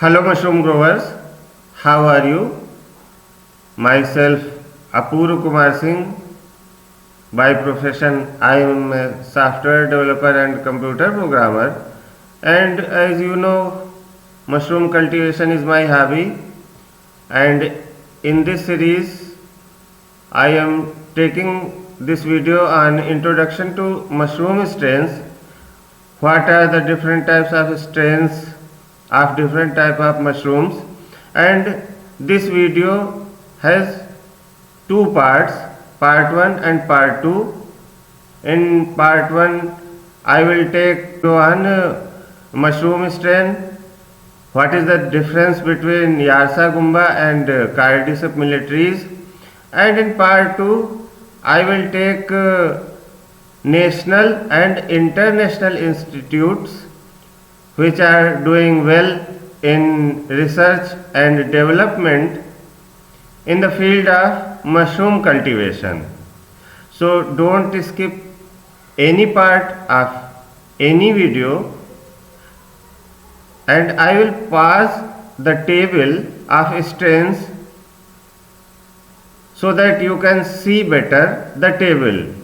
Hello mushroom growers, how are you? Myself Apurva Kumar Singh. By profession I am a software developer and computer programmer, and as you know, mushroom cultivation is my hobby, and in this series I am taking this video on introduction to mushroom strains. What are the different types of strains of different type of mushrooms, and this video has two parts, part 1 and part 2. In part 1 I will take on mushroom strain, what is the difference between Yarsa gumba and Cardiceps militaris, and in part 2 I will take national and international institutes which are doing well in research and development in the field of mushroom cultivation. So don't skip any part of any video, and I will pass the table of strains so that you can see better the table.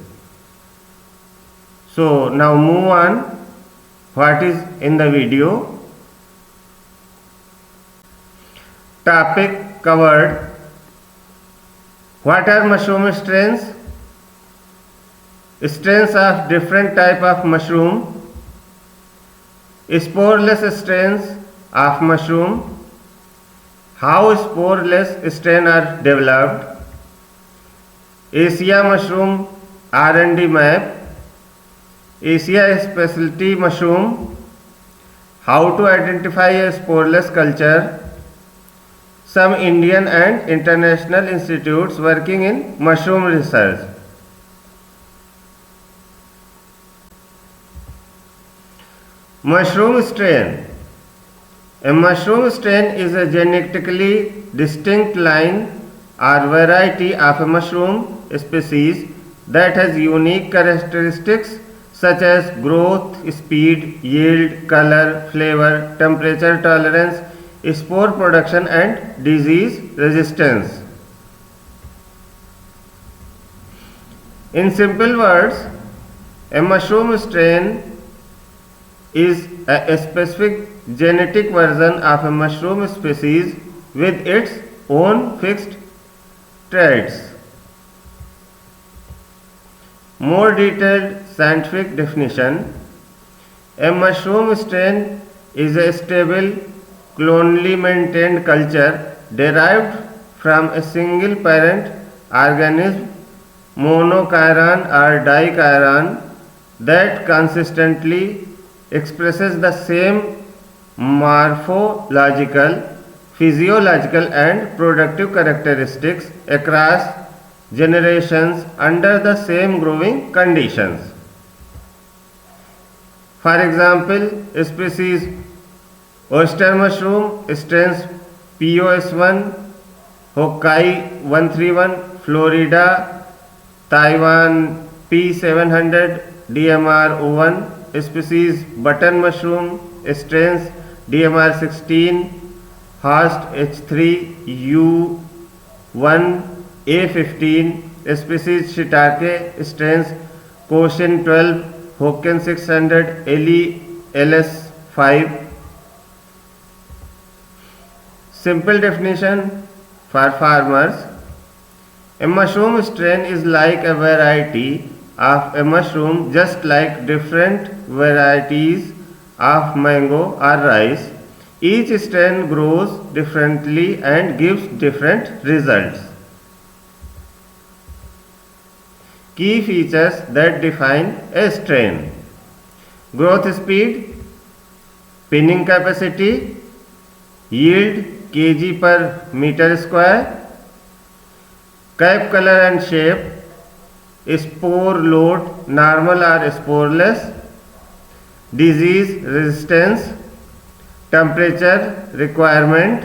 So now move on. What is in the video? Topic covered. What are mushroom strains? Strains of different type of mushroom. Sporeless strains of mushroom. How sporeless strains are developed. Asia mushroom R&D map. Asia specialty mushroom. How to identify a sporeless culture. Some Indian and international institutes working in mushroom research. Mushroom strain. A mushroom strain is a genetically distinct line or variety of a mushroom species that has unique characteristics such as growth, speed, yield, color, flavor, temperature tolerance, spore production and disease resistance. In simple words, a mushroom strain is a specific genetic version of a mushroom species with its own fixed traits. More detailed scientific definition. A mushroom strain is a stable, clonally maintained culture derived from a single parent organism, monochiron or dichiron, that consistently expresses the same morphological, physiological and productive characteristics across generations under the same growing conditions. For example, species oyster mushroom strains POS1, Hokkaido 131, Florida, Taiwan P700, DMR01, species button mushroom strains DMR16, host H3, U1, A15, species shiitake strains Cochin 12, Hokkien 600, LE, LS5. Simple definition for farmers. A mushroom strain is like a variety of a mushroom, just like different varieties of mango or rice. Each strain grows differently and gives different results. Key features that define a strain: growth speed, pinning capacity, yield kg per meter square, cap color and shape, spore load normal or sporeless, disease resistance, temperature requirement,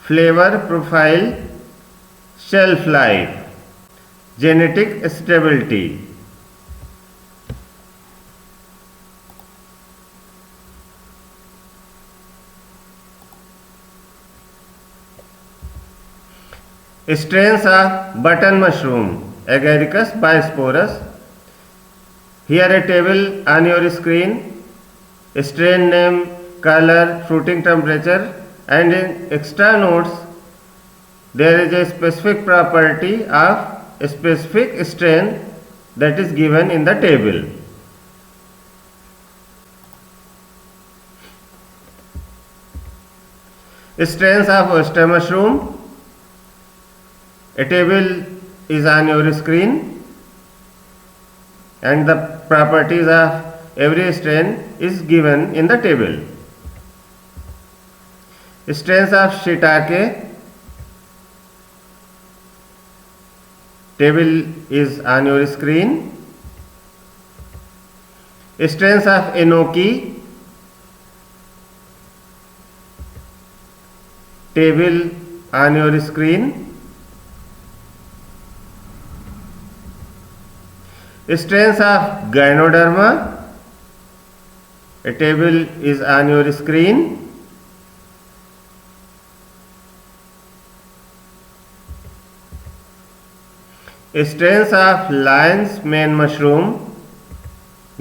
flavor profile, shelf life, genetic stability. Strains of button mushroom, Agaricus bisporus. Here a table on your screen, strain name, color, fruiting temperature, and in extra notes there is a specific property of a specific strain that is given in the table. Strains of oyster mushroom, a table is on your screen and the properties of every strain is given in the table. Strains of shiitake, table is on your screen. Strains of enoki, table on your screen. Strains of Gynoderma, a table is on your screen. Strains of lion's mane mushroom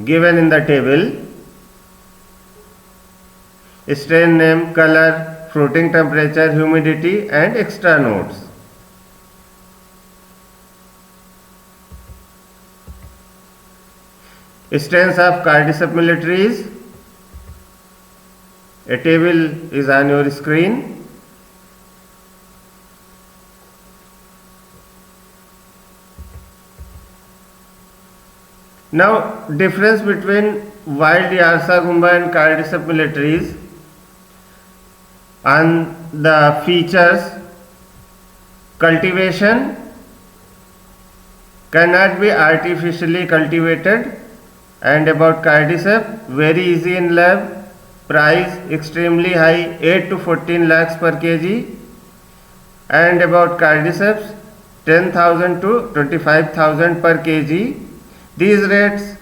given in the table. Strain name, color, fruiting temperature, humidity and extra notes. Strains of Cordyceps militaris, a table is on your screen. Now, difference between wild Yarsa gumba and Cordyceps militaris on the features. Cultivation cannot be artificially cultivated, and about Cordyceps, very easy in lab, price extremely high, 8 to 14 lakhs per kg, and about Cordyceps 10,000 to 25,000 per kg. These rates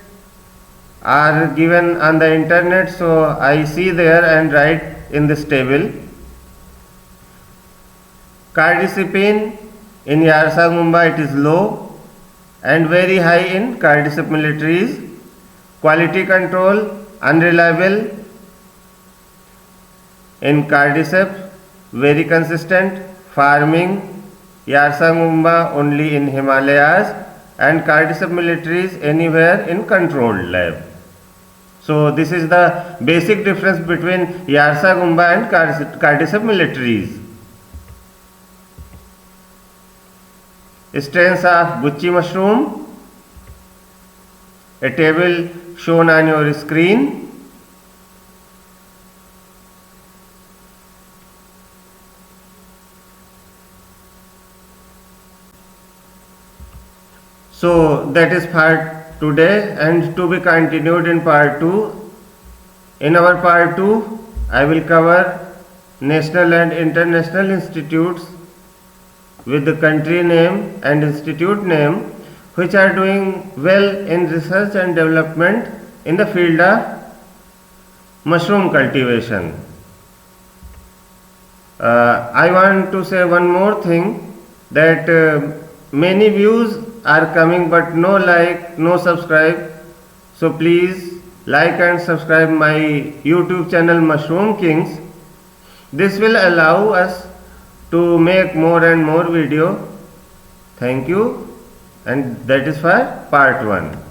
are given on the internet, so I see there and write in this table. Cardicepine in Yarsa gumba it is low and very high in Cordyceps militaris. Quality control unreliable in Cordyceps, very consistent. Farming Yarsa gumba only in Himalayas and Cordyceps militaris anywhere in controlled lab. So this is the basic difference between Yarsa gumba and Cordyceps militaris. Strains of Gucci mushroom, a table shown on your screen. So that is part today and to be continued in part 2. In our part 2, I will cover national and international institutes with the country name and institute name which are doing well in research and development in the field of mushroom cultivation. I want to say one more thing, that many views are coming but no like, no subscribe. So please like and subscribe my YouTube channel Mushroom Kings. This will allow us to make more and more video. Thank you, and that is for part 1.